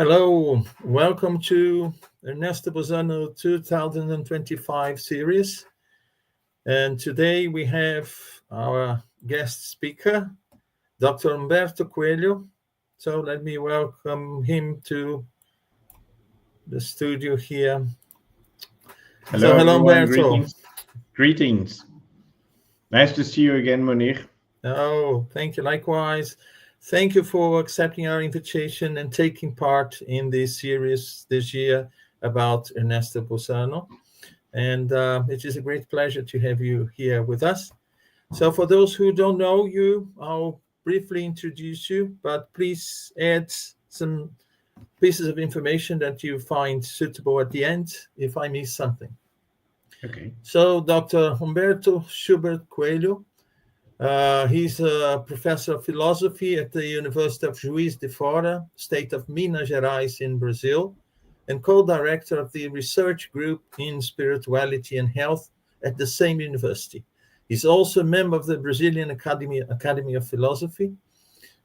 Hello, welcome to Ernesto Bozzano 2025 series. And today we have our guest speaker, Dr. Humberto Coelho. So let me welcome him to the studio here. Hello, hello everyone. Humberto. Greetings. Nice to see you again, Munir. Oh, thank you. Likewise. Thank you for accepting our invitation and taking part in this series this year about Ernesto Bozzano. And it is a great pleasure to have you here with us. So for those who don't know you, I'll briefly introduce you, but please add some pieces of information that you find suitable at the end if I miss something. Okay. So Dr. Humberto Schubert Coelho, he's a professor of philosophy at the University of Juiz de Fora, state of Minas Gerais in Brazil, and co-director of the research group in spirituality and health at the same university. He's also a member of the Brazilian Academy of Philosophy,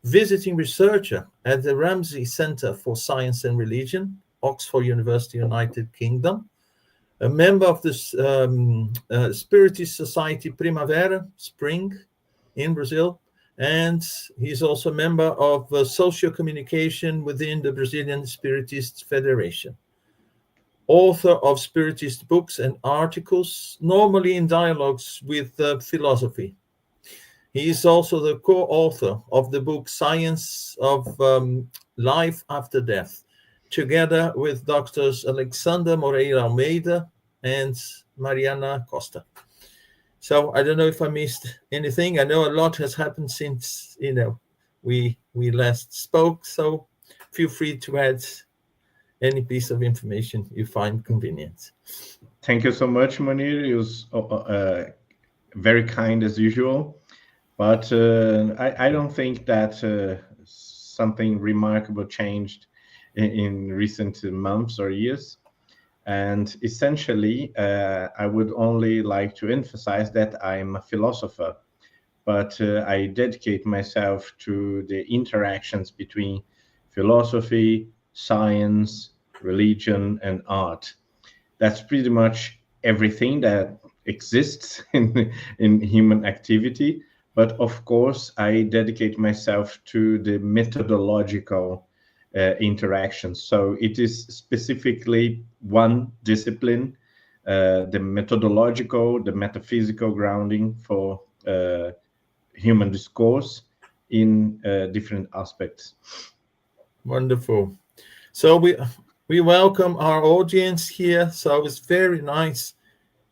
visiting researcher at the Ramsay Center for Science and Religion, Oxford University, United Kingdom, a member of the Spiritist Society Primavera, Spring, in Brazil, and he's also a member of social communication within the Brazilian Spiritist Federation. Author of Spiritist books and articles, normally in dialogues with philosophy. He is also the co-author of the book Science of Life After Death, together with Doctors Alexander Moreira Almeida and Mariana Costa. So I don't know if I missed anything. I know a lot has happened since we last spoke. So feel free to add any piece of information you find convenient. Thank you so much, Munir. It was very kind as usual. But I don't think that something remarkable changed in recent months or years. And essentially, I would only like to emphasize that I'm a philosopher, but I dedicate myself to the interactions between philosophy, science, religion, and art. That's pretty much everything that exists in human activity. But of course, I dedicate myself to the methodological interactions. So it is specifically one discipline, the methodological, the metaphysical grounding for human discourse in different aspects. Wonderful. So we welcome our audience here. So it's very nice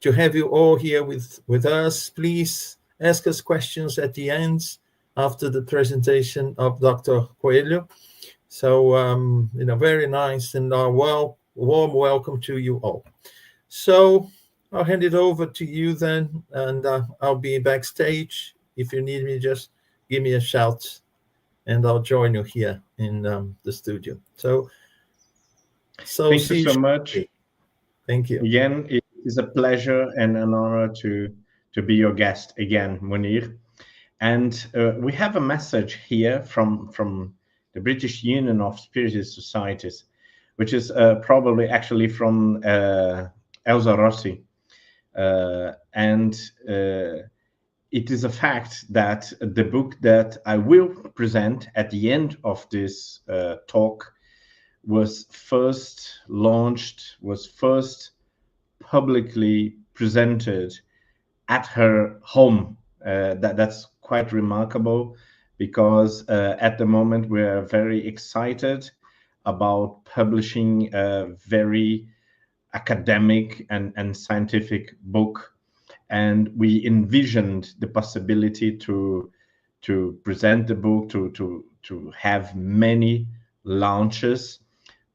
to have you all here with us. Please ask us questions at the end after the presentation of Dr. Coelho. So, very nice and warm welcome to you all. So I'll hand it over to you then, and I'll be backstage. If you need me, just give me a shout, and I'll join you here in the studio. So thank you so much. Thank you. Again, it is a pleasure and an honor to be your guest again, Munir. And we have a message here from the British Union of Spiritist Societies, which is probably actually from Elsa Rossi. And it is a fact that the book that I will present at the end of this talk was first launched, was first publicly presented at her home. That's quite remarkable because at the moment we're very excited about publishing a very academic and scientific book, and we envisioned the possibility to present the book, to have many launches.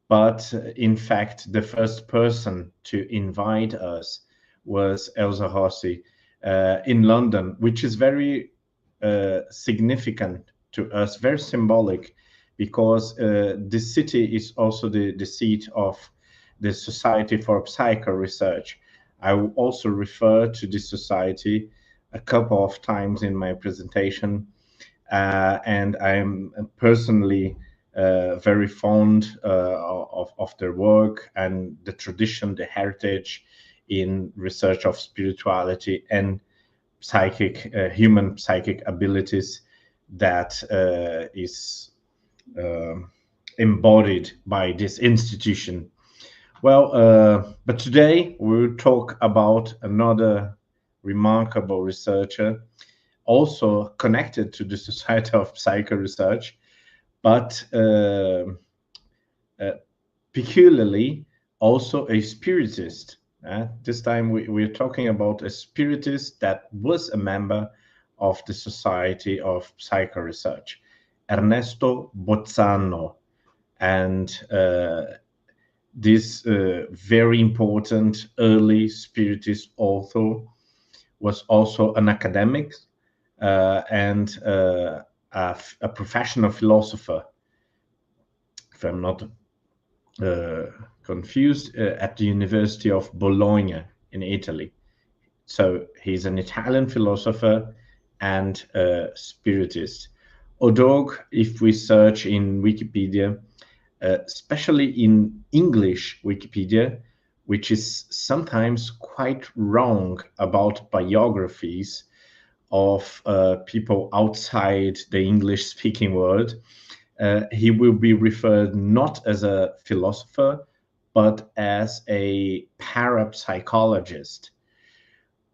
But in fact, the first person to invite us was Elsa Rossi in London, which is very significant to us, very symbolic, because this city is also the seat of the Society for Psycho Research. I will also refer to this society a couple of times in my presentation, and I'm personally very fond of their work and the tradition, the heritage in research of spirituality and psychic, human psychic abilities that is embodied by this institution. Well, but today we'll talk about another remarkable researcher, also connected to the Society of Psychoresearch, but peculiarly also a spiritist. This time we're talking about a spiritist that was a member of the Society of Psychoresearch, Ernesto Bozzano. And this very important early spiritist author was also an academic and a professional philosopher, if I'm not confused, at the University of Bologna in Italy. So he's an Italian philosopher and spiritist. Although if we search in Wikipedia, especially in English Wikipedia, which is sometimes quite wrong about biographies of people outside the English-speaking world, he will be referred not as a philosopher, but as a parapsychologist,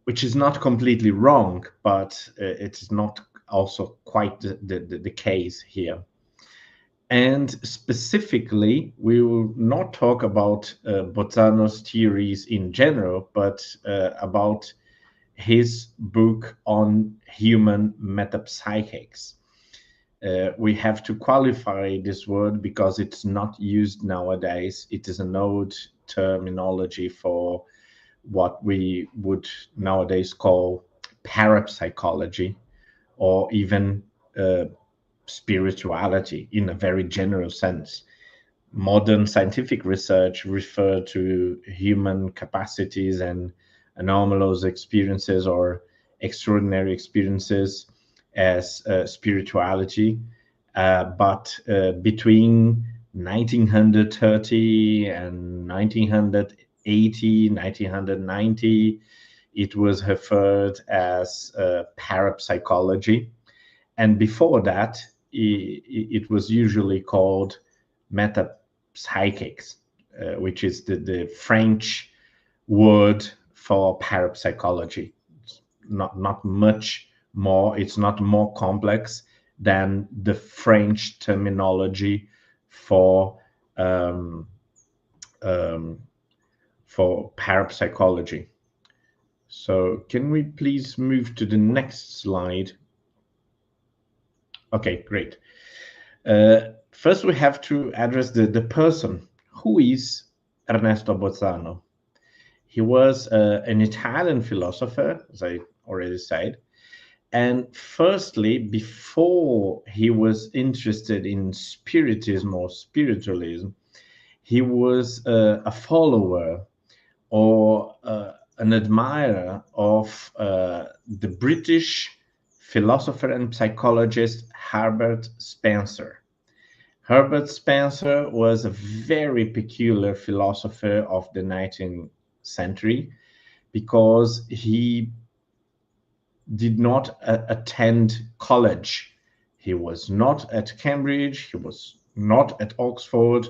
which is not completely wrong, but it's not also quite the case here. And specifically, we will not talk about Bozzano's theories in general, but about his book on human metapsychics. We have to qualify this word because it's not used nowadays. It is an old terminology for what we would nowadays call parapsychology, or even spirituality in a very general sense. Modern scientific research refer to human capacities and anomalous experiences or extraordinary experiences as spirituality. But between 1930 and 1980, 1990, it was referred as parapsychology. And before that, it was usually called metapsychics, which is the French word for parapsychology. It's not much more. It's not more complex than the French terminology for parapsychology. So can we please move to the next slide? Okay, great. First, we have to address the person. Who is Ernesto Bozzano? He was an Italian philosopher, as I already said. And firstly, before he was interested in spiritism or spiritualism, he was a follower or an admirer of the British philosopher and psychologist Herbert Spencer. Herbert Spencer was a very peculiar philosopher of the 19th century because he did not attend college. He was not at Cambridge, he was not at Oxford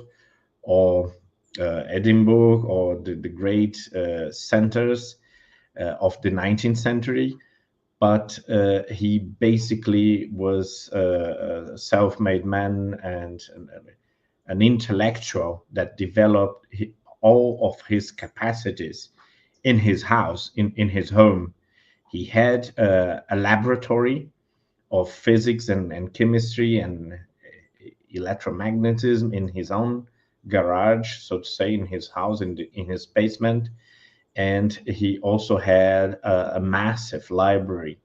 or Edinburgh or the great centers of the 19th century. But he basically was a self-made man and an intellectual that developed all of his capacities in his house, in his home. He had a laboratory of physics and chemistry and electromagnetism in his own garage, so to say, in his house, in his basement. And he also had a massive library.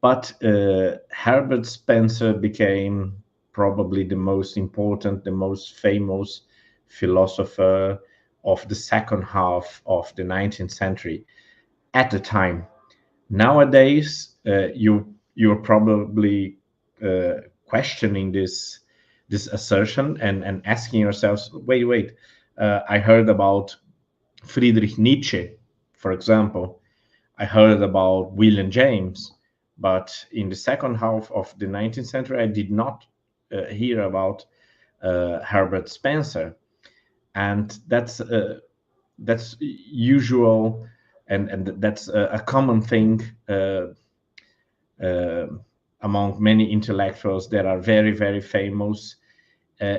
But Herbert Spencer became probably the most important, the most famous philosopher of the second half of the 19th century at the time. Nowadays, you're probably questioning this this assertion and asking yourselves, wait, I heard about Friedrich Nietzsche, for example. I heard about William James, but in the second half of the 19th century, I did not hear about Herbert Spencer, and that's usual, and that's a common thing among many intellectuals that are very, very famous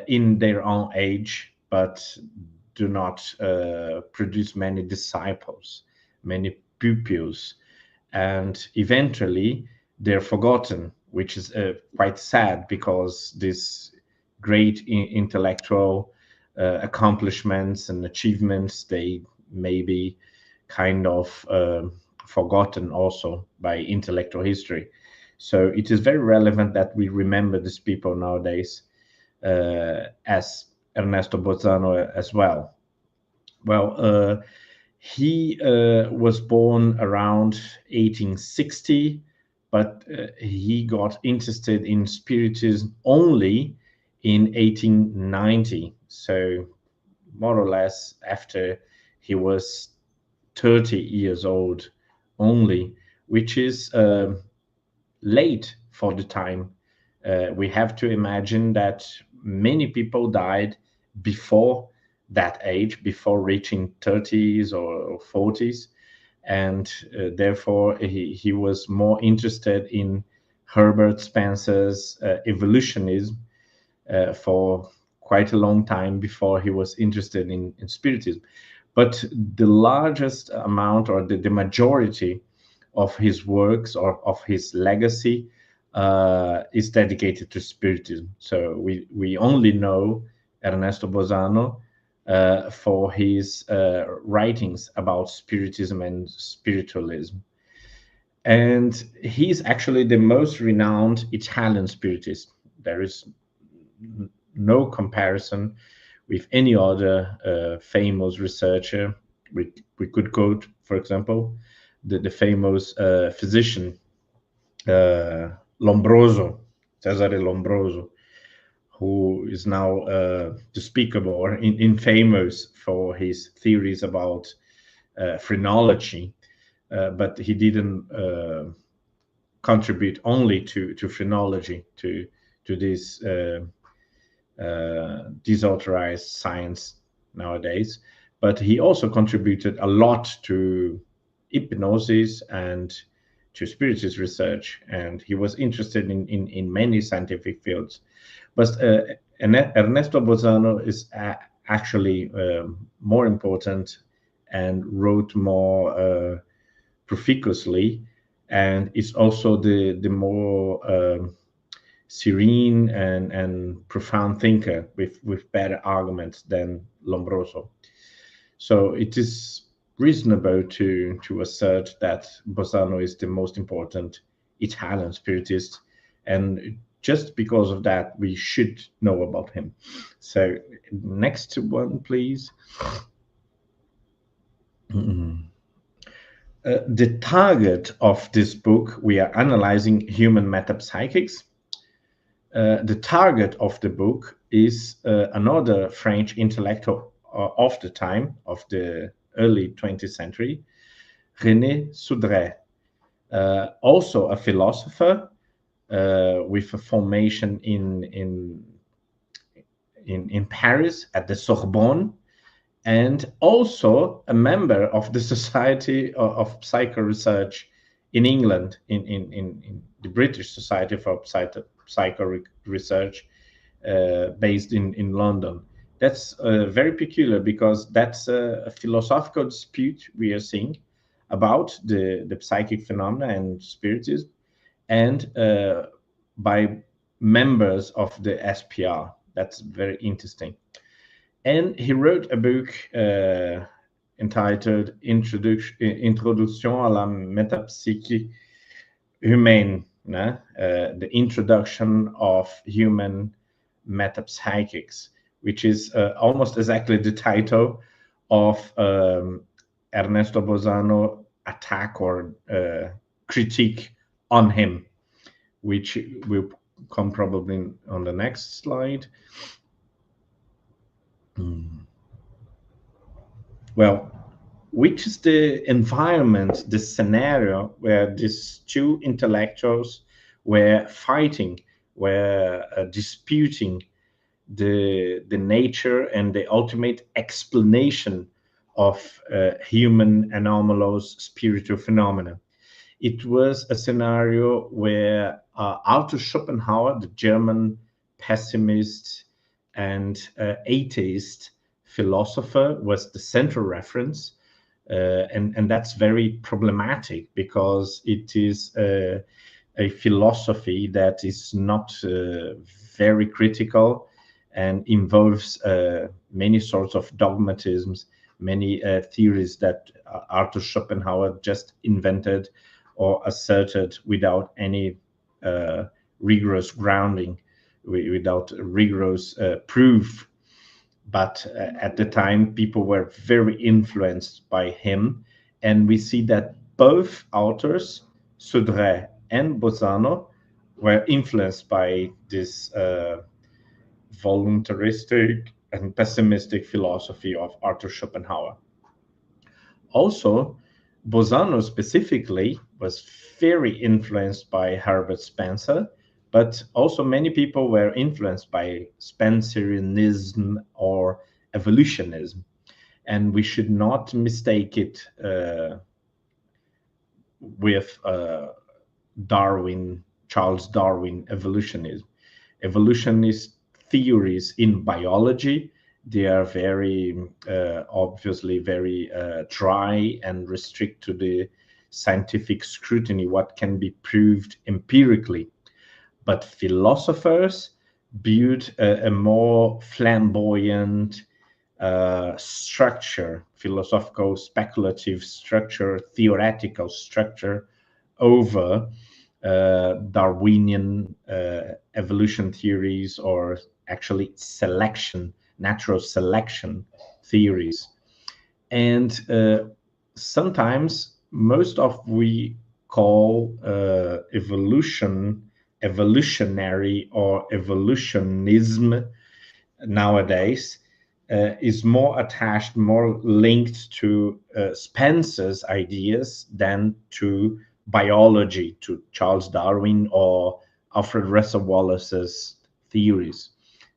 in their own age, but do not produce many disciples, many pupils, and eventually they're forgotten, which is quite sad, because these great intellectual accomplishments and achievements, they may be kind of forgotten also by intellectual history. So it is very relevant that we remember these people nowadays, as Ernesto Bozzano as well. Well, he was born around 1860, but he got interested in Spiritism only in 1890. So more or less after he was 30 years old only, which is late for the time. We have to imagine that many people died before that age, before reaching 30s or 40s, and therefore he was more interested in Herbert Spencer's evolutionism for quite a long time before he was interested in Spiritism. But the largest amount, or the majority of his works or of his legacy is dedicated to Spiritism. So we only know Ernesto Bozzano for his writings about Spiritism and spiritualism. And he's actually the most renowned Italian Spiritist. There is no comparison with any other famous researcher. We could quote, for example, the famous physician Lombroso, Cesare Lombroso, who is now despicable or infamous for his theories about phrenology, but he didn't contribute only to phrenology, to this disauthorized science nowadays, but he also contributed a lot to hypnosis and to spiritist research, and he was interested in many scientific fields. But Ernesto Bozzano is actually more important and wrote more proficuously, and is also the more serene and profound thinker with better arguments than Lombroso. So it is reasonable to assert that Bozzano is the most important Italian spiritist, and just because of that we should know about him. So next one, please. The target of this book, we are analyzing human metapsychics. The target of the book is another French intellectual of the time, of the early 20th century, René Soudrais, also a philosopher with a formation in Paris at the Sorbonne, and also a member of the Society of Psycho Research in England, in the British Society for Psycho Research, based in London. That's very peculiar, because that's a philosophical dispute we are seeing about the psychic phenomena and spiritism, and by members of the SPR. That's very interesting. And he wrote a book entitled Introduction à la Metapsychique Humaine, the introduction of human metapsychics, which is almost exactly the title of Ernesto Bozzano attack or critique on him, which come probably on the next slide. Well, which is the environment, the scenario where these two intellectuals were fighting, were disputing the nature and the ultimate explanation of human anomalous spiritual phenomena. It was a scenario where Arthur Schopenhauer, the German pessimist and atheist philosopher, was the central reference. And that's very problematic because it is a philosophy that is not very critical and involves many sorts of dogmatisms, many theories that Arthur Schopenhauer just invented or asserted without any rigorous grounding, without rigorous proof. But at the time, people were very influenced by him. And we see that both authors, Sodré and Bozzano, were influenced by this voluntaristic and pessimistic philosophy of Arthur Schopenhauer. Also, Bozzano specifically was very influenced by Herbert Spencer, but also many people were influenced by Spencerianism or evolutionism. And we should not mistake it with Charles Darwin evolutionism. Evolutionist theories in biology, they are very obviously very dry and restrict to the scientific scrutiny, what can be proved empirically. But philosophers build a more flamboyant structure, philosophical, speculative structure, theoretical structure over Darwinian evolution theories, or actually natural selection theories. And sometimes most of we call evolutionary or evolutionism nowadays is more attached, more linked to Spencer's ideas than to biology, to Charles Darwin or Alfred Russel Wallace's theories.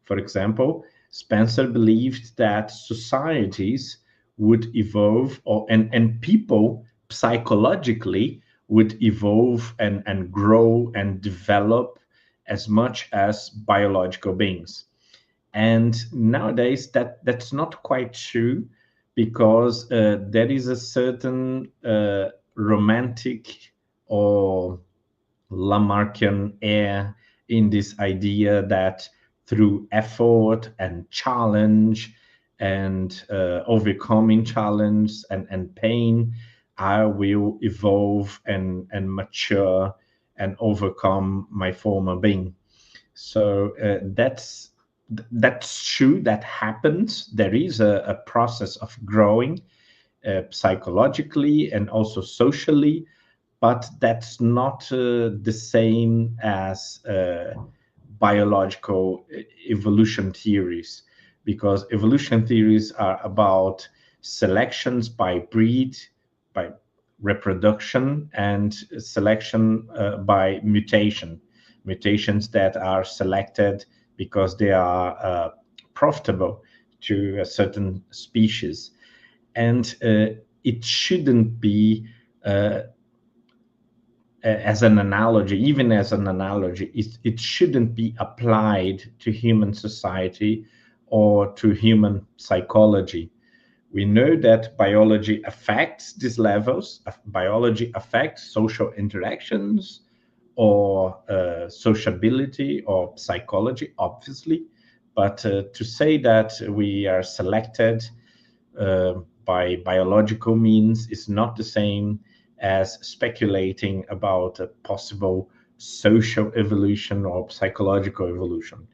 For example, Spencer believed that societies would evolve, and people psychologically would evolve and grow and develop as much as biological beings. And nowadays that's not quite true, because there is a certain romantic or Lamarckian air in this idea that through effort and challenge and overcoming challenge and pain, I will evolve and mature and overcome my former being. So that's true, that happens. There is a process of growing psychologically and also socially, but that's not the same as biological evolution theories, because evolution theories are about selections by breed, by reproduction, and selection by mutations that are selected because they are profitable to a certain species. And it shouldn't be as an analogy, even as an analogy, it shouldn't be applied to human society or to human psychology. We know that biology affects these levels. Biology affects social interactions or sociability or psychology, obviously. But to say that we are selected by biological means is not the same as speculating about a possible social evolution or psychological evolution.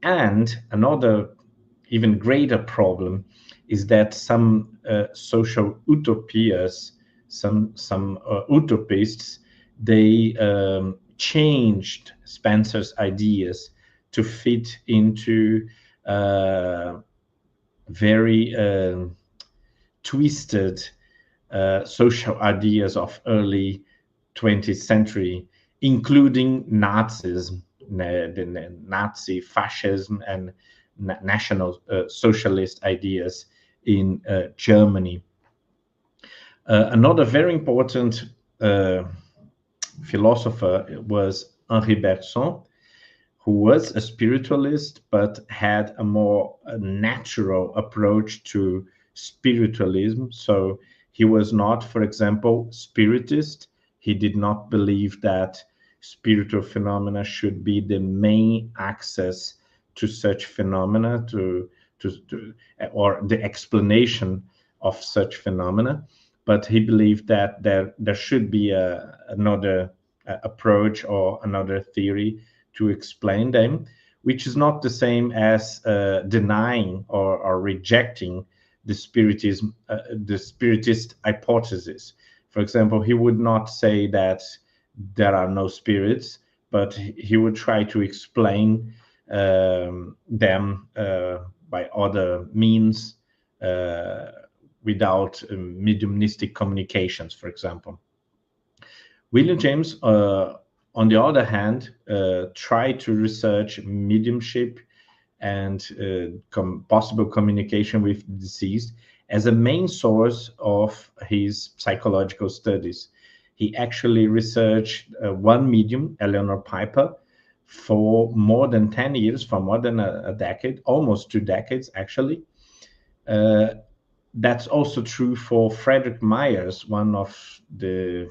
And another even greater problem is that some social utopias, some utopists, they changed Spencer's ideas to fit into very twisted social ideas of early 20th century, including Nazism, the Nazi fascism, and national socialist ideas in Germany. Another very important philosopher was Henri Bergson, who was a spiritualist but had a more natural approach to spiritualism. So he was not, for example, spiritist. He did not believe that spiritual phenomena should be the main access to such phenomena, or the explanation of such phenomena. But he believed that there should be another approach or another theory to explain them, which is not the same as denying or rejecting the spiritism, the spiritist hypothesis. For example, he would not say that there are no spirits, but he would try to explain them by other means without mediumistic communications, for example. William James, on the other hand, tried to research mediumship and possible communication with the deceased as a main source of his psychological studies. He actually researched one medium, Eleanor Piper, for more than 10 years, for more than a decade, almost 2 decades, actually. That's also true for Frederick Myers, one of the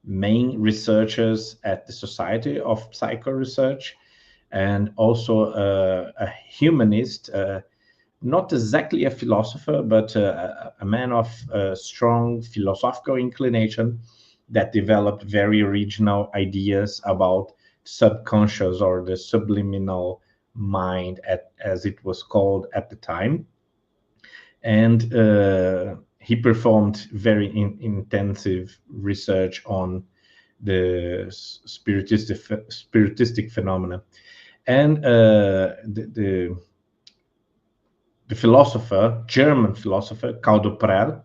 main researchers at the Society of Psychoresearch, and also a humanist, not exactly a philosopher, but a man of strong philosophical inclination that developed very original ideas about subconscious, or the subliminal mind, as it was called at the time. And he performed very intensive research on the spiritistic phenomena. And the philosopher, German philosopher, Kaudo,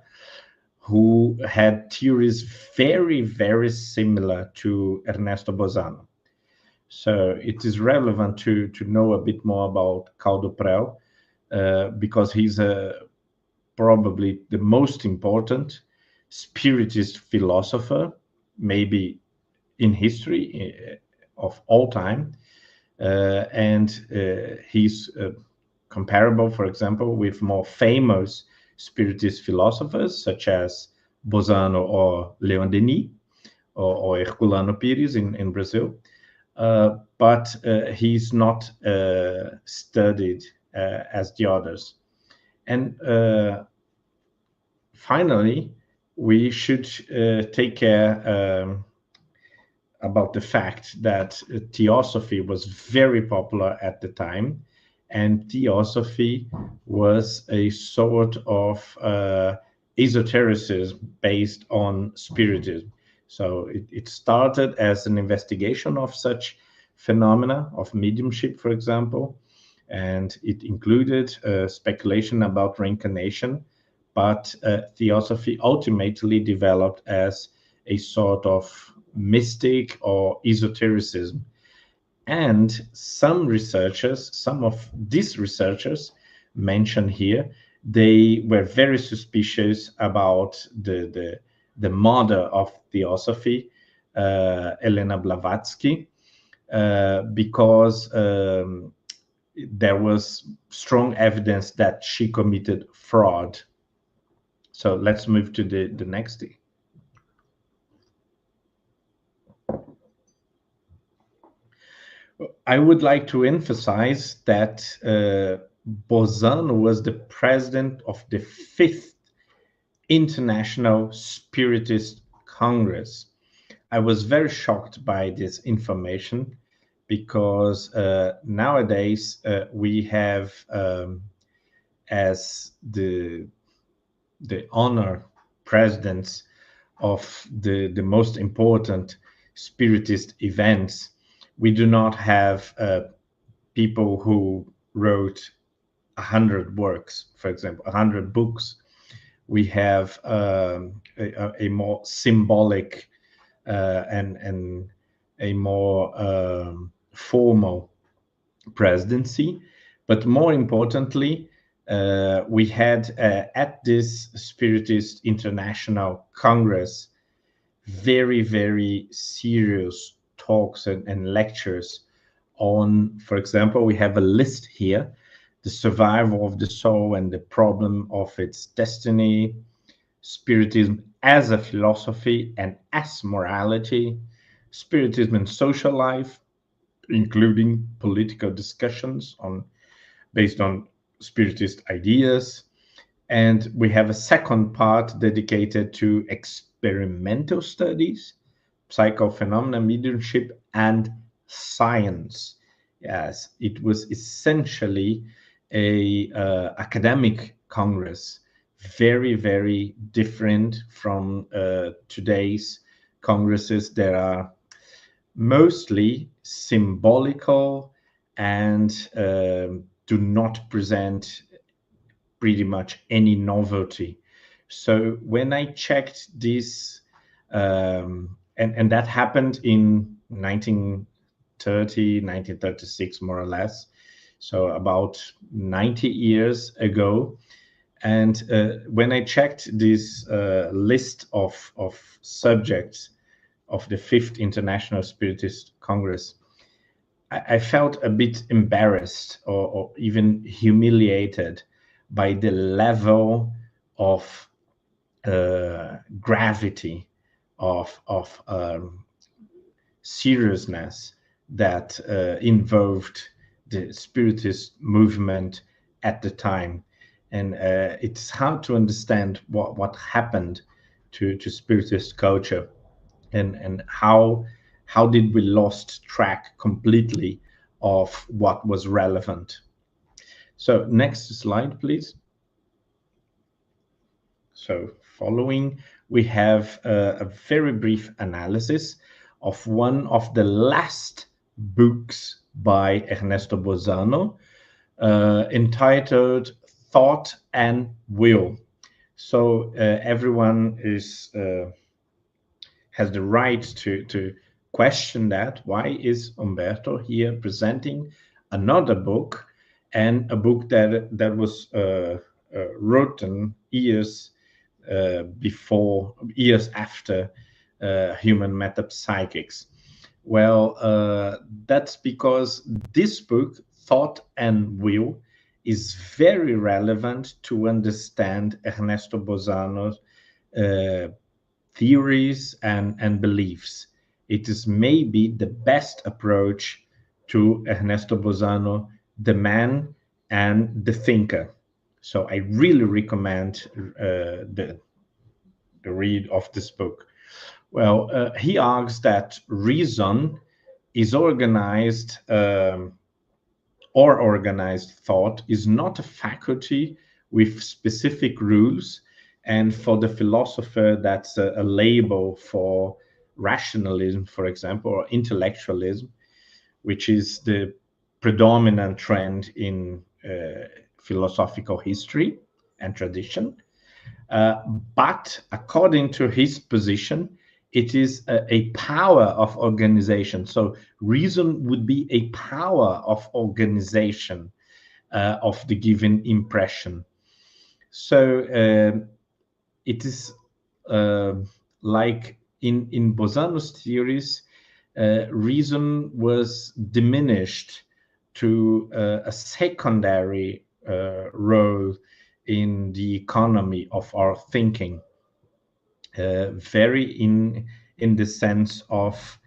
who had theories very, very similar to Ernesto Bozzano. So it is relevant to know a bit more about Kaudo, because he's probably the most important spiritist philosopher, maybe in history of all time. And he's comparable, for example, with more famous spiritist philosophers such as Bozzano or Leon Denis or Herculano Pires in Brazil. But he's not studied as the others. And finally, we should take care about the fact that theosophy was very popular at the time, and theosophy was a sort of esotericism based on spiritism. So it started as an investigation of such phenomena of mediumship, for example, and it included speculation about reincarnation, but theosophy ultimately developed as a sort of mystic or esotericism. And some of these researchers mentioned here, they were very suspicious about the mother of theosophy, Elena Blavatsky, because there was strong evidence that she committed fraud. So let's move to the next thing. I would like to emphasize that Bozzano was the president of the 5th International Spiritist Congress. I was very shocked by this information because nowadays we have as the honor presidents of the most important Spiritist events, we do not have people who wrote 100 works, for example, 100 books. We have a more symbolic and a more formal presidency. But more importantly, we had at this Spiritist International Congress very, very serious talks and lectures on, for example, we have a list here: the survival of the soul and the problem of its destiny, Spiritism as a philosophy and as morality, Spiritism in social life, including political discussions based on Spiritist ideas. And we have a second part dedicated to experimental studies, psychophenomena, mediumship, and science. Yes, it was essentially a academic congress, very, very different from today's congresses that are mostly symbolical and do not present pretty much any novelty. So when I checked this, and that happened in 1930, 1936, more or less, so about 90 years ago. And when I checked this list of subjects of the Fifth International Spiritist Congress, I felt a bit embarrassed or even humiliated by the level of gravity, of seriousness that involved the Spiritist movement at the time. And it's hard to understand what happened to Spiritist culture, and how did we lost track completely of what was relevant. So next slide, please. So following, we have a very brief analysis of one of the last books by Ernesto Bozzano, entitled Thought and Will. So everyone has the right to question that. Why is Humberto here presenting another book, and a book that was written years after Human Metapsychics? Well, that's because this book, Thought and Will, is very relevant to understand Ernesto Bozzano's theories and beliefs. It is maybe the best approach to Ernesto Bozzano, the man and the thinker. So I really recommend the read of this book. Well, he argues that reason is organized, or organized thought is not a faculty with specific rules. And for the philosopher, that's a label for rationalism, for example, or intellectualism, which is the predominant trend in philosophical history and tradition. But according to his position, it is a power of organization. So reason would be a power of organization of the given impression. So it is like in Bozzano's theories, reason was diminished to a secondary role in the economy of our thinking, very in the sense of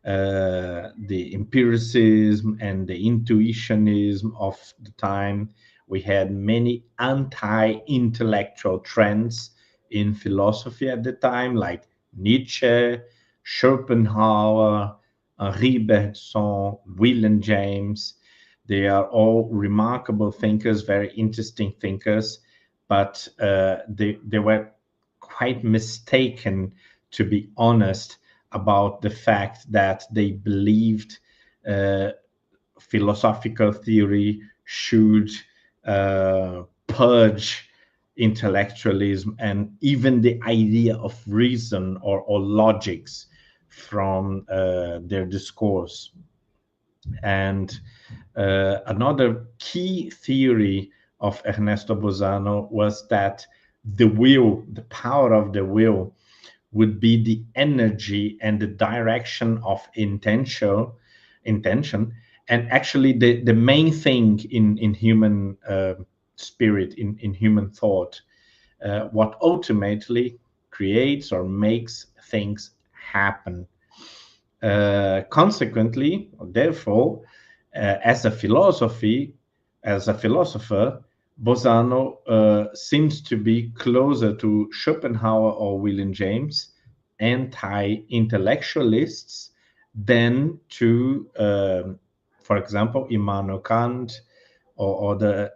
the empiricism and the intuitionism of the time. We had many anti-intellectual trends in philosophy at the time, like Nietzsche, Schopenhauer, Henri Bergson, William James. They are all remarkable thinkers, very interesting thinkers, but they were quite mistaken, to be honest, about the fact that they believed philosophical theory should purge intellectualism and even the idea of reason or logics from their discourse. And another key theory of Ernesto Bozzano was that the will, the power of the will, would be the energy and the direction of intention. And actually the main thing in human spirit, in human thought, what ultimately creates or makes things happen. Consequently, therefore, as a philosopher, Bozzano seems to be closer to Schopenhauer or William James, anti-intellectualists, than to, for example, Immanuel Kant or the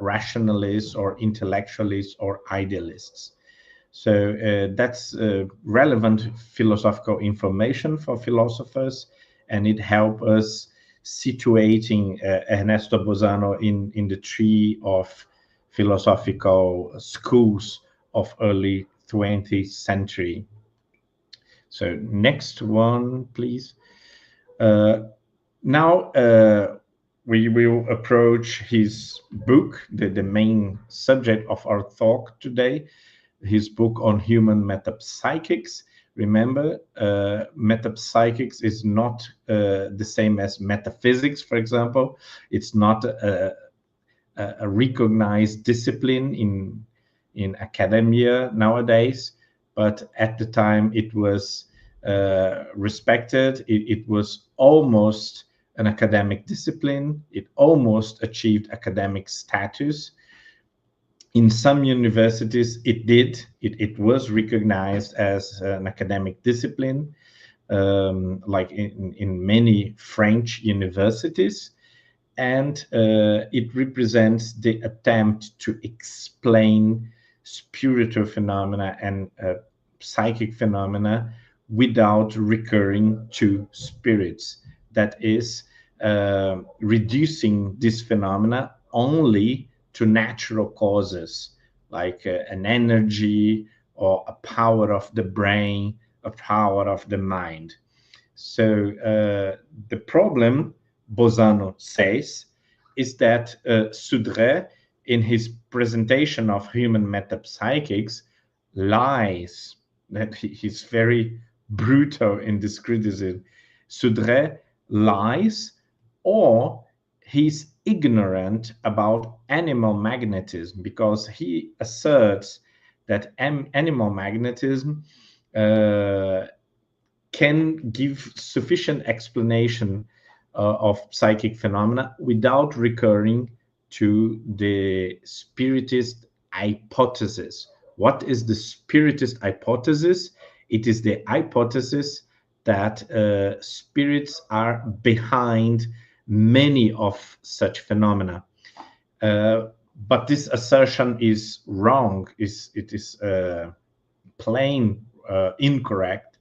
rationalists or intellectualists or idealists. So that's relevant philosophical information for philosophers, and it helps us situating Ernesto Bozzano in the tree of philosophical schools of early 20th century. So next one, please. Now we will approach his book, the main subject of our talk today, his book on human metapsychics. Remember, metapsychics is not the same as metaphysics, for example. It's not a recognized discipline in academia nowadays, but at the time it was respected. It was almost an academic discipline. It almost achieved academic status. In some universities, it was recognized as an academic discipline, like in many French universities. And it represents the attempt to explain spiritual phenomena and psychic phenomena without recurring to spirits. That is, reducing this phenomena only to natural causes, like an energy or a power of the brain, a power of the mind. So the problem, Bozzano says, is that Sudre, in his presentation of human metapsychics, lies. That he's very brutal in this criticism. Sudre lies, or he's ignorant about animal magnetism, because he asserts that animal magnetism can give sufficient explanation of psychic phenomena without recurring to the spiritist hypothesis. What is the spiritist hypothesis? It is the hypothesis that spirits are behind many of such phenomena. But this assertion is wrong. It is plain incorrect,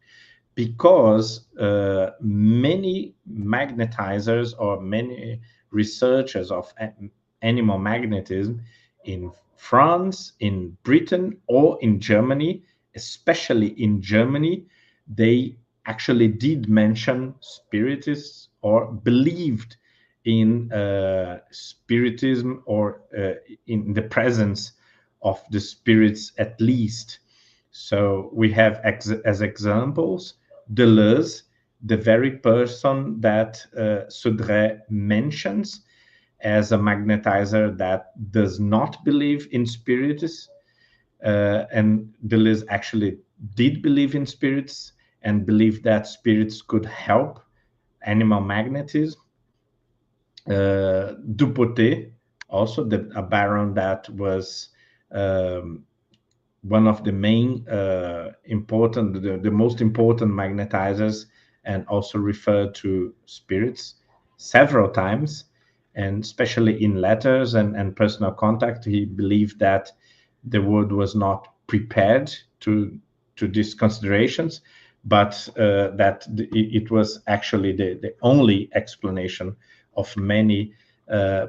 because many magnetizers or many researchers of animal magnetism in France, in Britain, or in Germany, especially in Germany, they actually did mention spiritists or believed in spiritism or in the presence of the spirits at least. So we have as examples Deleuze, the very person that Sudre mentions as a magnetizer that does not believe in spirits. And Deleuze actually did believe in spirits and believed that spirits could help animal magnetism. Dupotet, also a baron that was one of the main important, the most important magnetizers, and also referred to spirits several times, and especially in letters and personal contact. He believed that the world was not prepared to these considerations, but that it was actually the only explanation of many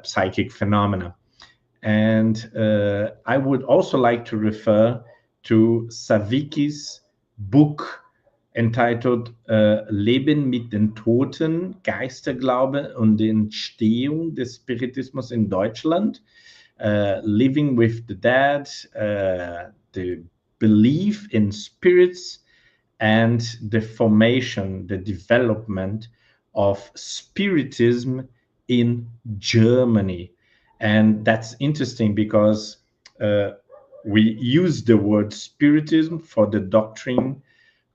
psychic phenomena. And I would also like to refer to Sawicki's book entitled Leben mit den Toten, Geisterglaube und die Entstehung des Spiritismus in Deutschland, Living with the Dead, the belief in spirits, and the formation, the development of Spiritism in Germany. And that's interesting because we use the word Spiritism for the doctrine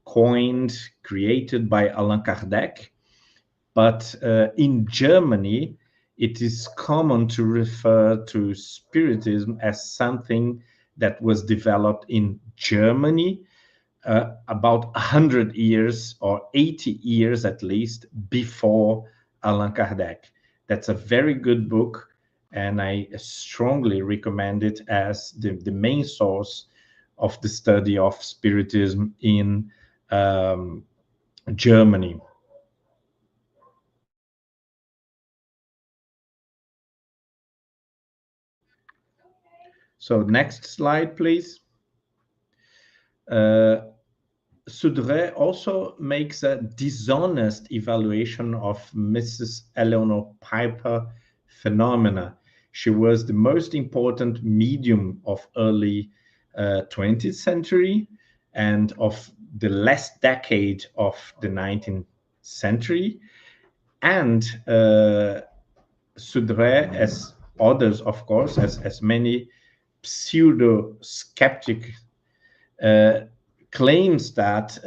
coined, created by Allan Kardec. But in Germany, it is common to refer to Spiritism as something that was developed in Germany about 100 years or 80 years at least before Allan Kardec. That's a very good book, and I strongly recommend it as the main source of the study of Spiritism in Germany. So next slide, please. Sudre also makes a dishonest evaluation of Mrs. Eleanor Piper phenomena. She was the most important medium of early 20th century and of the last decade of the 19th century. And Sudre, as others, of course, as many pseudo-skeptic claims that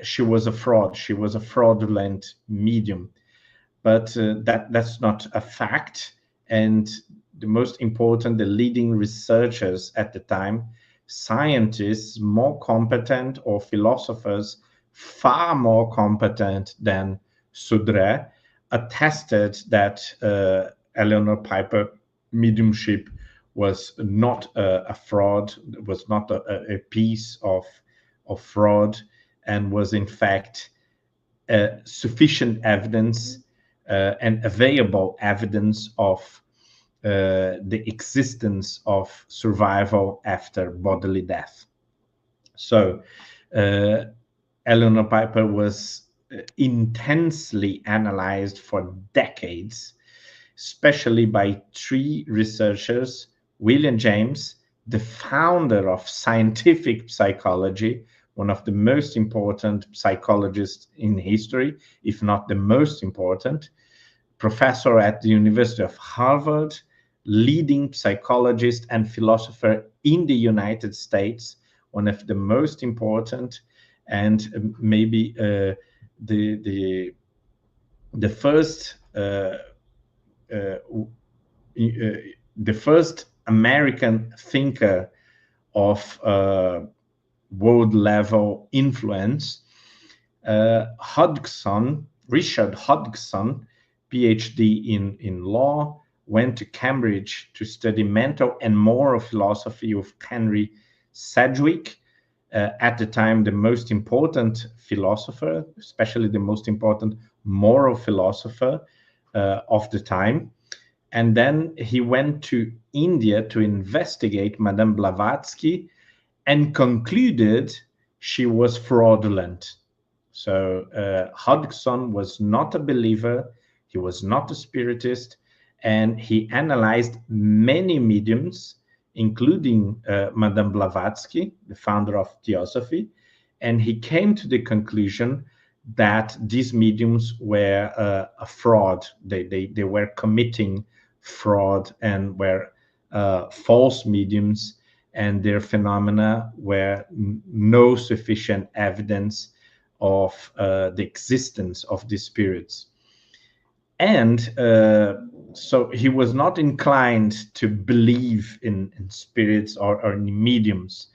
she was a fraud. She was a fraudulent medium, but that's not a fact. And the most important, the leading researchers at the time, scientists more competent or philosophers far more competent than Sudre, attested that Eleanor Piper mediumship was not a fraud, was not a piece of fraud, and was in fact sufficient evidence and available evidence of the existence of survival after bodily death. So Eleanor Piper was intensely analyzed for decades, especially by three researchers: William James, the founder of scientific psychology, one of the most important psychologists in history, if not the most important, professor at the University of Harvard, leading psychologist and philosopher in the United States, one of the most important, and maybe the first American thinker of world level influence. Richard Hodgson, PhD in law, went to Cambridge to study mental and moral philosophy with Henry Sedgwick, at the time the most important philosopher, especially the most important moral philosopher of the time. And then he went to India to investigate Madame Blavatsky and concluded she was fraudulent. So Hodgson was not a believer, he was not a spiritist, and he analyzed many mediums, including Madame Blavatsky, the founder of Theosophy, and he came to the conclusion that these mediums were a fraud. They were committing fraud and were false mediums, and their phenomena were no sufficient evidence of the existence of these spirits. And so he was not inclined to believe in spirits or in mediums.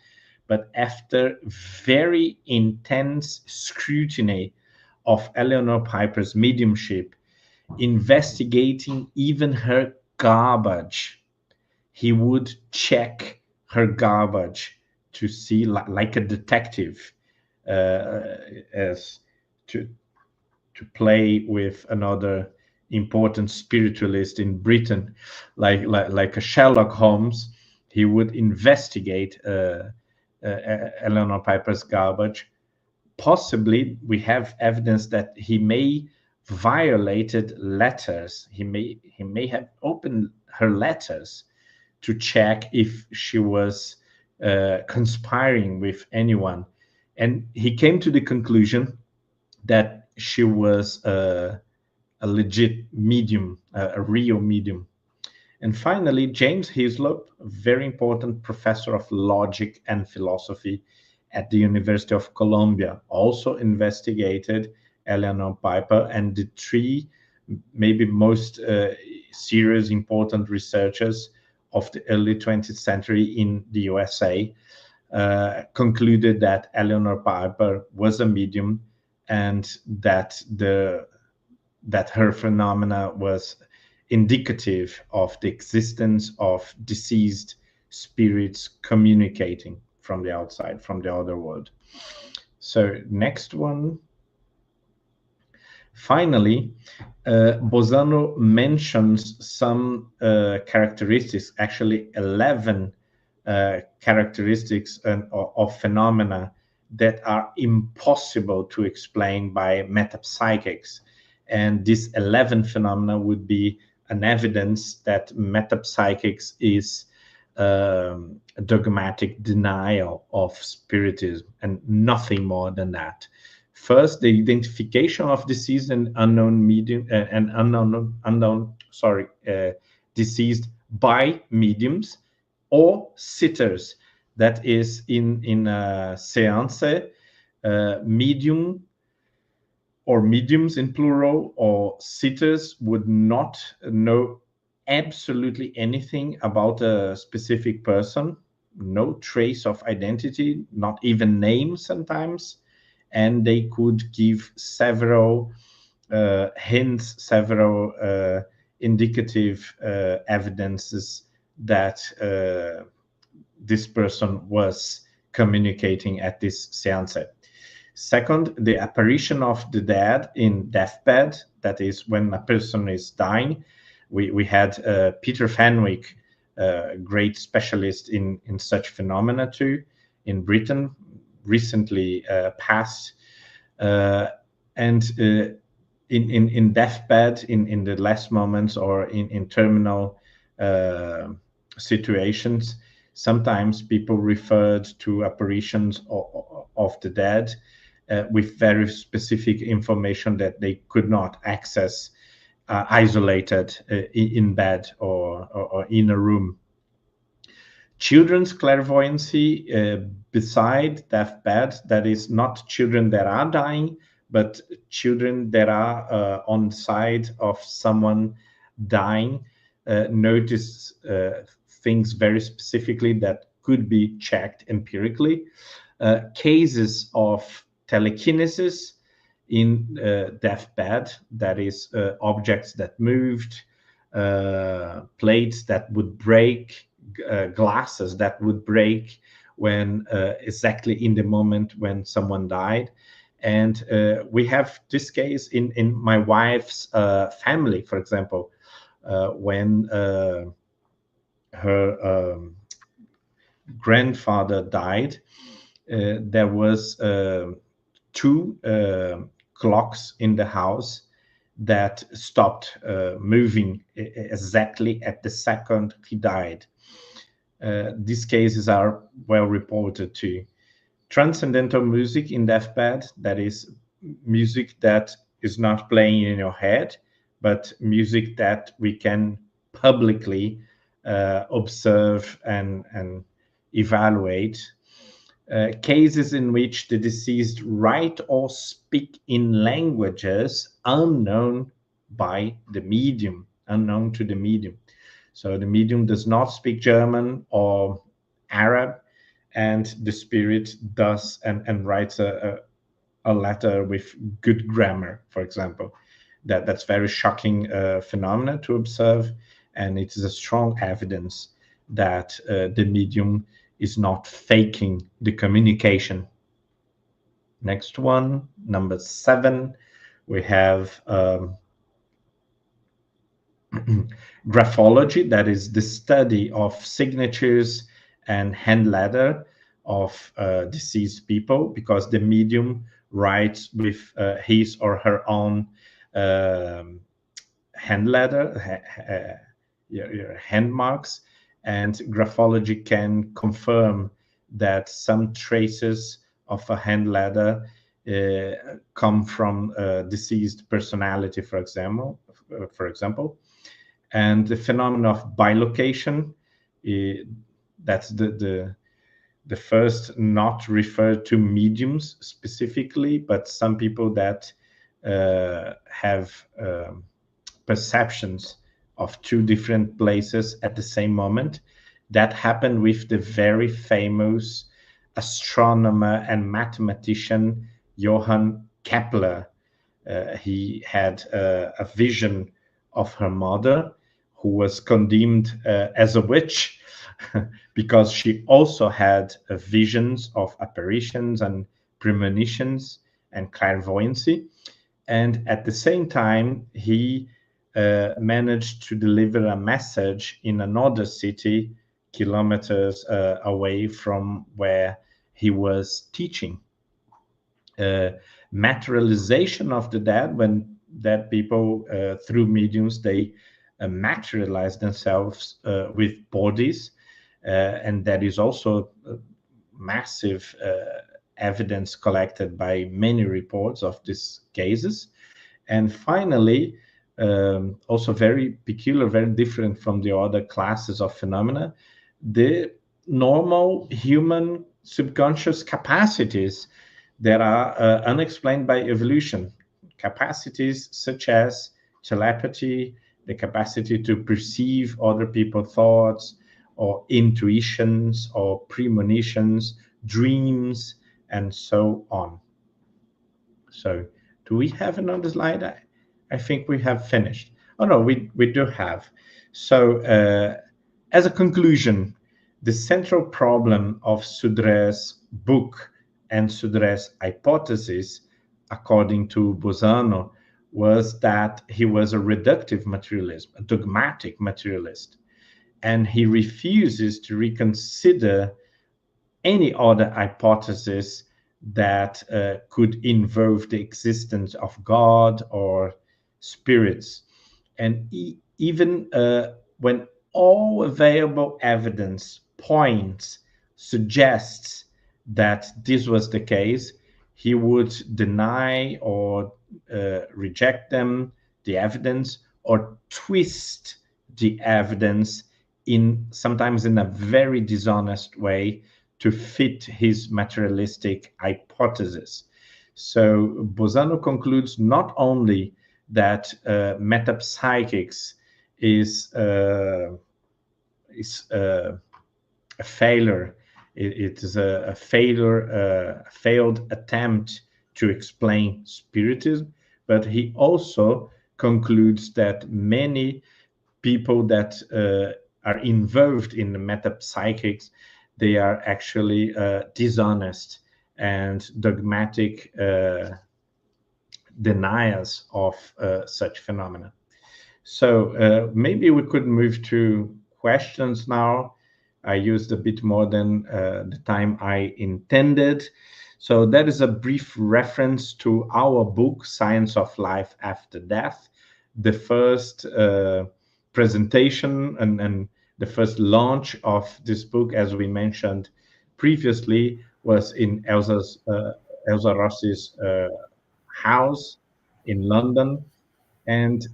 But after very intense scrutiny of Eleanor Piper's mediumship, investigating even her garbage, he would check her garbage to see, like a detective, as to play with another important spiritualist in Britain, like a Sherlock Holmes. He would investigate Eleanor Piper's garbage. Possibly, we have evidence that he may violated letters. He may have opened her letters to check if she was conspiring with anyone, and he came to the conclusion that she was a legit medium, a real medium. And finally, James Hislop, a very important professor of logic and philosophy at the University of Columbia, also investigated Eleanor Piper, and the three maybe most serious, important researchers of the early 20th century in the USA concluded that Eleanor Piper was a medium, and that her phenomena was indicative of the existence of deceased spirits communicating from the outside, from the other world. So next one. Finally, Bozzano mentions some characteristics, actually 11 characteristics of phenomena that are impossible to explain by metapsychics. And this 11 phenomena would be an evidence that metapsychics is a dogmatic denial of spiritism and nothing more than that. First, the identification of deceased and unknown medium deceased by mediums or sitters. That is, in a seance, medium or mediums in plural or sitters would not know absolutely anything about a specific person, no trace of identity, not even name sometimes, and they could give several hints, several indicative evidences that this person was communicating at this seance. Second, the apparition of the dead in deathbed, that is when a person is dying. We had Peter Fenwick, a great specialist in such phenomena too, in Britain, recently passed. And in deathbed, in the last moments, or in terminal situations, sometimes people referred to apparitions of the dead with very specific information that they could not access isolated in bed or in a room. Children's clairvoyancy beside deathbed, that is not children that are dying, but children that are on the side of someone dying, notice things very specifically that could be checked empirically. Cases of telekinesis in deathbed, that is objects that moved, plates that would break, glasses that would break when exactly in the moment when someone died. And we have this case in my wife's family, for example, when her grandfather died. There was 2 clocks in the house that stopped moving exactly at the second he died. These cases are well reported too. Transcendental music in deathbed, that is music that is not playing in your head, but music that we can publicly observe and evaluate. Cases in which the deceased write or speak in languages unknown by the medium, unknown to the medium. So the medium does not speak German or Arab, and the spirit does and writes a letter with good grammar, for example. That's very shocking phenomena to observe, and it is a strong evidence that the medium is not faking the communication. Next one, number 7, we have graphology, that is the study of signatures and hand letter of deceased people, because the medium writes with his or her own hand letter, your hand marks, and graphology can confirm that some traces of a hand letter come from a deceased personality, for example. And the phenomenon of bilocation, that's the first not referred to mediums specifically, but some people that have perceptions of two different places at the same moment. That happened with the very famous astronomer and mathematician Johann Kepler. He had a vision of her mother, who was condemned as a witch because she also had visions of apparitions and premonitions and clairvoyancy. And at the same time, he managed to deliver a message in another city, kilometers away from where he was teaching. Materialization of the dead, when dead people through mediums, they materialize themselves with bodies, and that is also massive evidence collected by many reports of these cases. And finally, also very peculiar, very different from the other classes of phenomena, the normal human subconscious capacities that are unexplained by evolution. Capacities such as telepathy, the capacity to perceive other people's thoughts, or intuitions, or premonitions, dreams, and so on. So, do we have another slide? I think we have finished. Oh no, we do have. So, as a conclusion, the central problem of Sudre's book and Sudre's hypothesis, according to Bozzano, was that he was a reductive materialist, a dogmatic materialist, and he refuses to reconsider any other hypothesis that could involve the existence of God or spirits. And even when all available evidence suggests that this was the case, he would deny or reject them, the evidence, or twist the evidence sometimes in a very dishonest way to fit his materialistic hypothesis. So Bozzano concludes not only that metapsychics is a failure, it is a failed attempt to explain spiritism, but he also concludes that many people that are involved in the metapsychics, they are actually dishonest and dogmatic deniers of such phenomena. So maybe we could move to questions now. I used a bit more than the time I intended. So that is a brief reference to our book, Science of Life After Death. The first presentation and the first launch of this book, as we mentioned previously, was in Elsa Rossi's house in London. And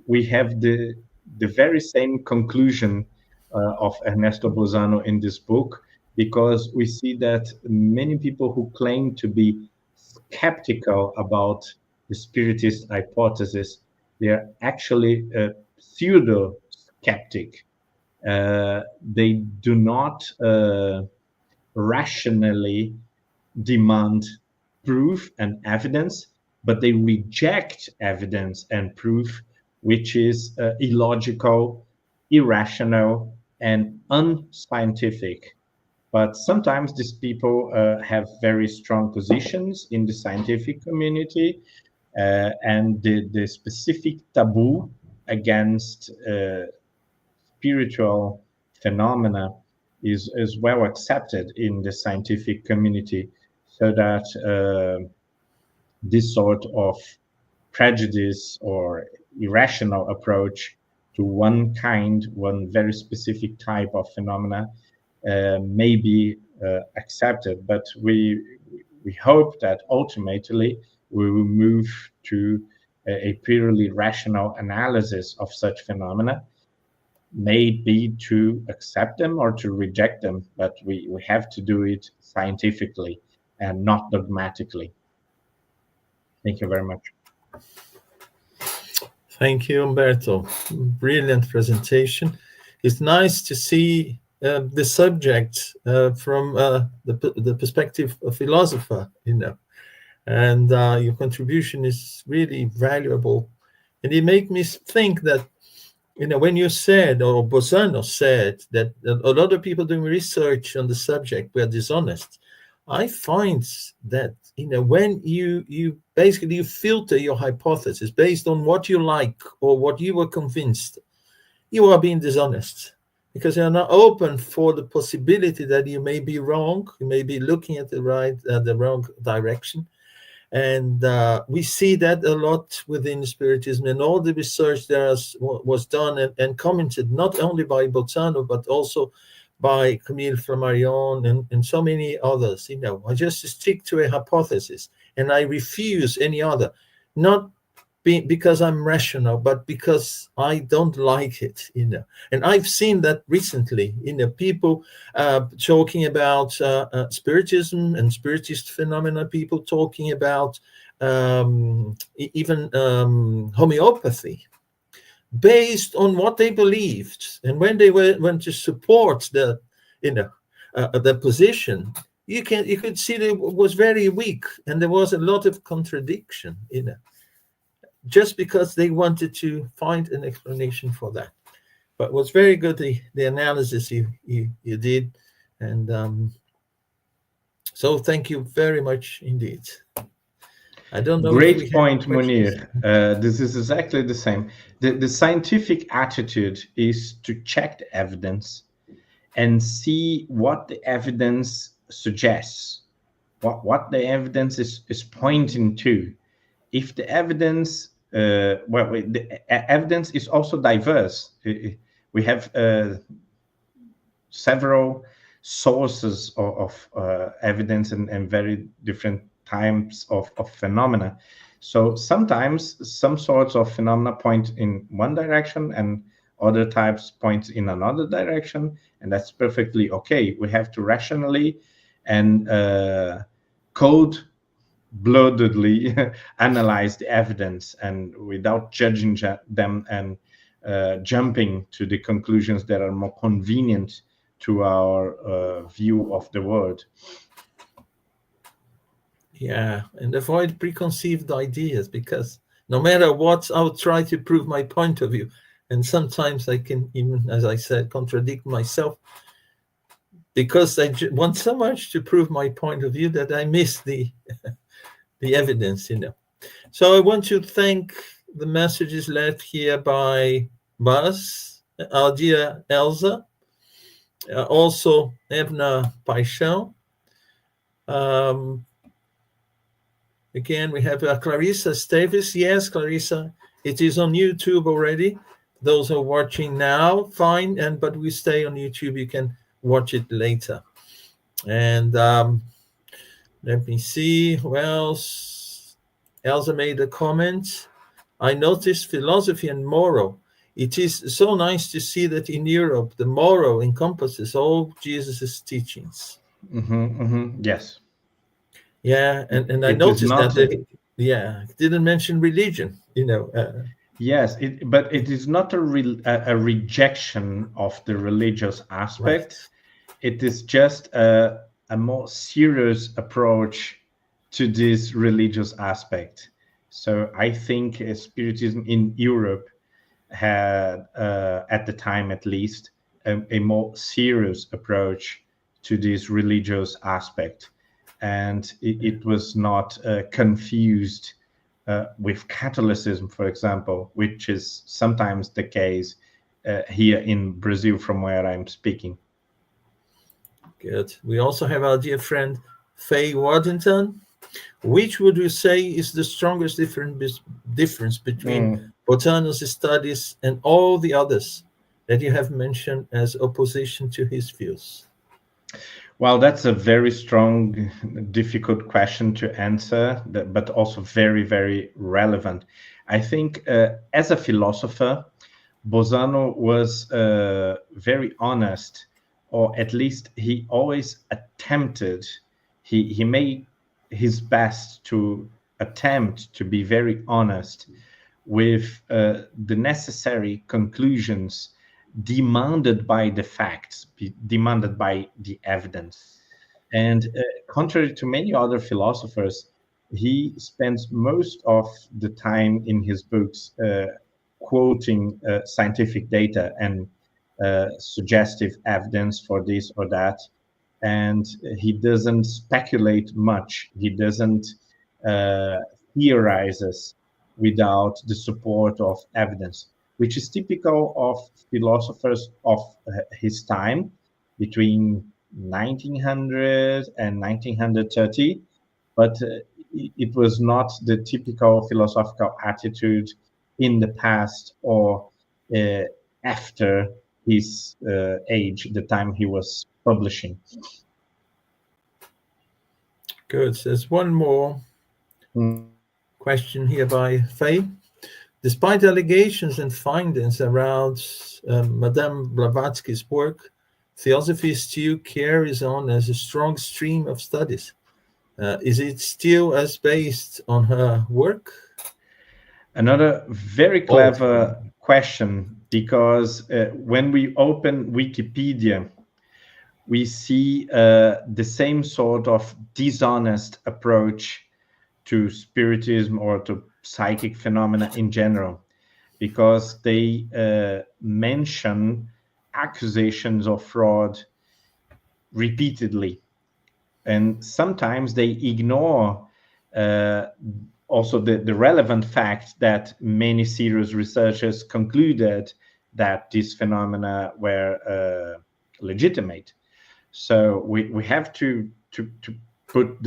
we have the very same conclusion of Ernesto Bozzano in this book, because we see that many people who claim to be skeptical about the spiritist hypothesis, they are actually pseudo-skeptic. They do not rationally demand proof and evidence, but they reject evidence and proof which is illogical, irrational, and unscientific. But sometimes these people have very strong positions in the scientific community, and the specific taboo against spiritual phenomena is well accepted in the scientific community, so that this sort of prejudice or irrational approach to one very specific type of phenomena may be accepted. But we hope that ultimately we will move to a purely rational analysis of such phenomena, may be to accept them or to reject them, but we have to do it scientifically and not dogmatically. Thank you very much. Thank you, Humberto. Brilliant presentation. It's nice to see the subject from the perspective of philosopher, and your contribution is really valuable. And it made me think that, when you said, or Bozzano said, that a lot of people doing research on the subject were dishonest, I find that, when you basically you filter your hypothesis based on what you like or what you were convinced, you are being dishonest, because you're not open for the possibility that you may be wrong, you may be looking at the wrong direction. And we see that a lot within Spiritism, and all the research there was done and commented not only by Bozzano but also by Camille Flammarion and so many others. I just stick to a hypothesis and I refuse any other, not because I'm rational, but because I don't like it. And I've seen that recently. People talking about spiritism and spiritist phenomena. People talking about even homeopathy, based on what they believed. And when they went to support the position, you could see that it was very weak, and there was a lot of contradiction. Just because they wanted to find an explanation for that. But it was very good, the analysis you did. And so thank you very much indeed. I don't know. Great point, Munir. This is exactly the same. The scientific attitude is to check the evidence and see what the evidence suggests, what the evidence is pointing to. If the evidence, the evidence is also diverse. We have several sources of evidence and very different types of phenomena. So sometimes some sorts of phenomena point in one direction and other types point in another direction, and that's perfectly okay. We have to rationally and cold-bloodedly analyze the evidence, and without judging them and jumping to the conclusions that are more convenient to our view of the world. Yeah, and avoid preconceived ideas, because no matter what, I'll try to prove my point of view. And sometimes I can even, as I said, contradict myself, because I want so much to prove my point of view that I miss the evidence, So I want to thank the messages left here by Buzz, our dear Elsa, also Evna Paixão. Again, we have Clarissa Stavis. Yes, Clarissa, it is on YouTube already. Those who are watching now, fine, but we stay on YouTube. You can watch it later. And let me see who else. Elsa made a comment. I noticed philosophy and moral. It is so nice to see that in Europe, the moral encompasses all Jesus' teachings. Yes. Yeah, and I noticed that it didn't mention religion, Yes, but it is not a rejection of the religious aspect. Right. It is just a more serious approach to this religious aspect. So I think Spiritism in Europe had, at the time at least, a more serious approach to this religious aspect, and it was not confused with Catholicism, for example, which is sometimes the case here in Brazil, from where I'm speaking. Good. We also have our dear friend Faye Waddington. Which would you say is the strongest difference between Bozzano's studies and all the others that you have mentioned as opposition to his views? Well, that's a very strong, difficult question to answer, but also very, very relevant. I think as a philosopher, Bozzano was very honest, or at least he always attempted, he made his best to attempt to be very honest with the necessary conclusions demanded by the facts, demanded by the evidence. And contrary to many other philosophers, he spends most of the time in his books quoting scientific data and suggestive evidence for this or that. And he doesn't speculate much. He doesn't theorizes without the support of evidence, which is typical of philosophers of his time between 1900 and 1930. But it was not the typical philosophical attitude in the past or after his age, the time he was publishing. Good. There's one more question here by Faye. Despite allegations and findings around Madame Blavatsky's work, theosophy still carries on as a strong stream of studies. Is it still as based on her work? Another very clever question, because when we open Wikipedia, we see the same sort of dishonest approach to spiritism or to psychic phenomena in general, because they mention accusations of fraud repeatedly. And sometimes they ignore also the relevant fact that many serious researchers concluded that these phenomena were legitimate. So we have to put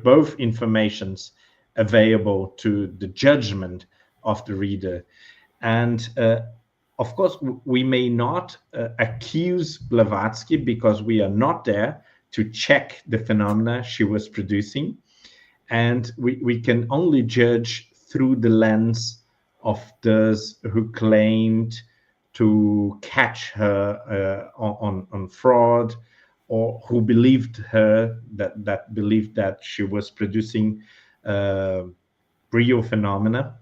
both informations available to the judgment of the reader. And of course, we may not accuse Blavatsky because we are not there to check the phenomena she was producing. And we can only judge through the lens of those who claimed to catch her on fraud, or who believed her, that believed that she was producing real phenomena.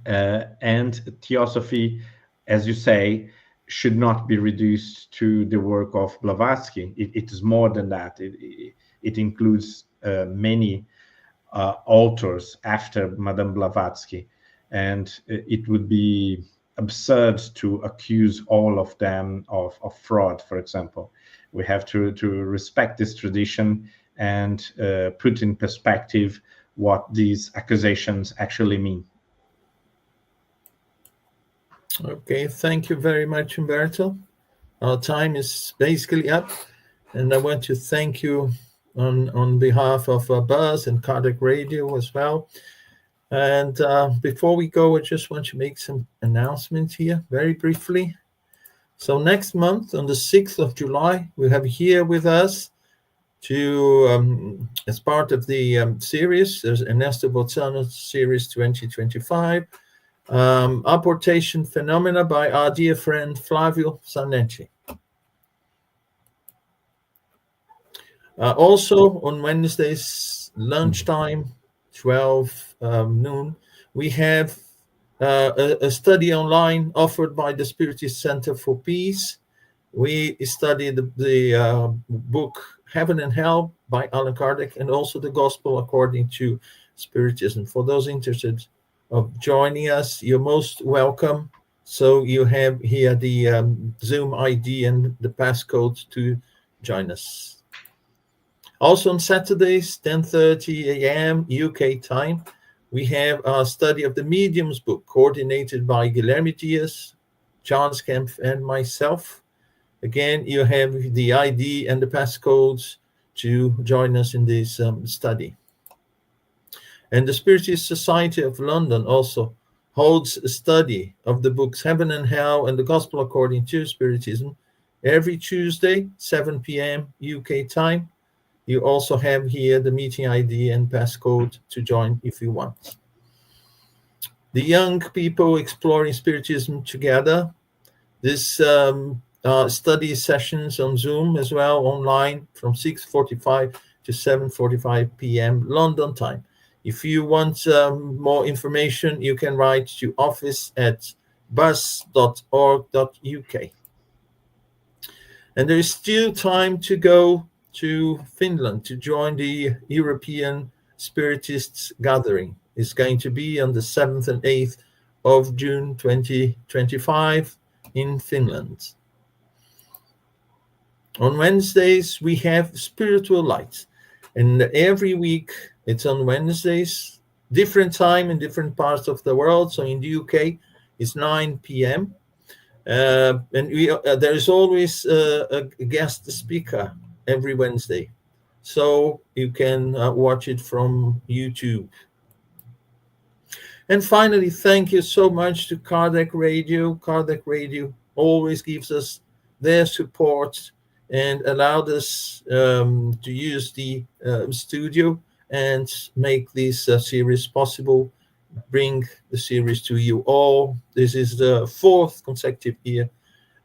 And theosophy, as you say, should not be reduced to the work of Blavatsky. It is more than that. It includes many authors after Madame Blavatsky, and it would be absurd to accuse all of them of fraud, for example. We have to respect this tradition and put in perspective what these accusations actually mean. Okay, thank you very much, Humberto. Our time is basically up, and I want to thank you on behalf of Buzz and Kardec Radio as well. And before we go, I just want to make some announcements here very briefly. So next month, on the 6th of July, we have here with us as part of the series, there's Ernesto Bozzano Series 2025, Apportation Phenomena by our dear friend Flavio Zanetti. Also on Wednesdays, lunchtime, 12 noon, we have a study online offered by the Spiritist Center for Peace. We study the book Heaven and Hell by Allan Kardec, and also the Gospel According to Spiritism. For those interested of joining us, you're most welcome. So you have here the Zoom ID and the passcode to join us. Also on Saturdays, 10:30 a.m. UK time, we have our study of the Mediums book, coordinated by Guilherme Dias, John Kempf, and myself. Again, you have the ID and the passcodes to join us in this study. And the Spiritist Society of London also holds a study of the books Heaven and Hell and the Gospel According to Spiritism every Tuesday, 7 p.m. UK time. You also have here the meeting ID and passcode to join if you want. The young people exploring Spiritism together. This study sessions on Zoom as well, online from 6:45 to 7:45 p.m. London time. If you want more information, you can write to office@bus.org.uk. And there is still time to go to Finland to join the European Spiritists Gathering. It's going to be on the 7th and 8th of June 2025 in Finland. On Wednesdays, we have Spiritual Light. And every week, it's on Wednesdays, different time in different parts of the world. So in the UK, it's 9 p.m. And there is always a guest speaker every Wednesday. So you can watch it from YouTube. And finally, thank you so much to Kardec Radio. Kardec Radio always gives us their support and allowed us to use the studio and make this series possible, bring the series to you all. This is the 4th consecutive year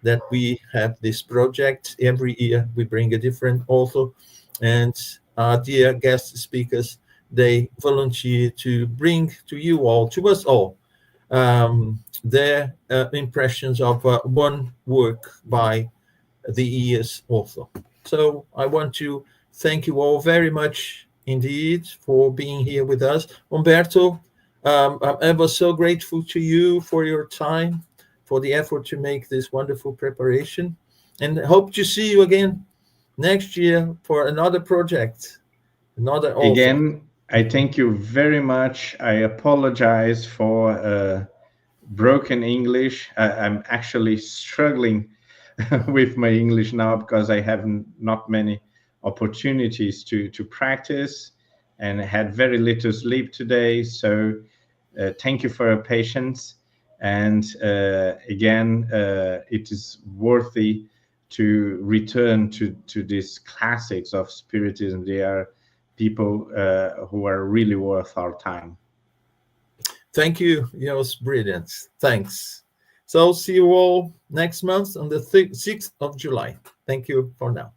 that we have this project. Every year we bring a different author, and our dear guest speakers, they volunteer to bring to you all, to us all, their impressions of one work by the year's author. So I want to thank you all very much indeed for being here with us. Humberto, I'm ever so grateful to you for your time, for the effort to make this wonderful preparation, and hope to see you again next year for another project, another author. Again, I thank you very much. I apologize for broken English. I'm actually struggling with my English now because I have not many opportunities to practice, and I had very little sleep today. So thank you for your patience. And again, it is worthy to return to these classics of Spiritism. They are people who are really worth our time. Thank you. It was brilliant. Thanks. So see you all next month on the 6th of July. Thank you for now.